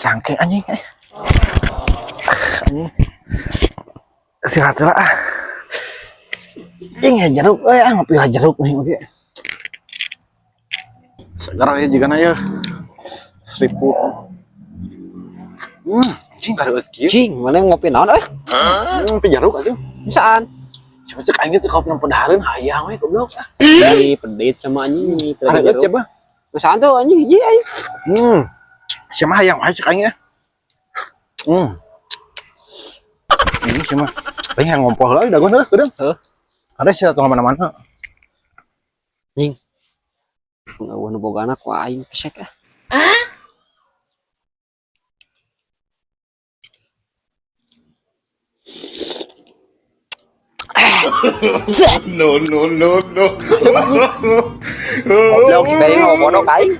Cangkeng anjing anjing istirahat lah ini jeruk ngopi jeruk nih oke segar ya jika naya 1000 anjing kada kieu Cing, mana ngopi naon ngopi jeruk atuh Bisaan? coba cek aing teh kopi pedahareun hayang we goblok Ini pedit sama anjing ada coba Bisaan tuh anjing hiji anjing. Siapa hayang aja cek aing ya ini cuma aing yang ngompol lagi dagon heuh gedeng ada sih atau mana-mana Anjing. Ngeueun bogana ku aing pesek No. Goblok sepeda mau bodoh aing.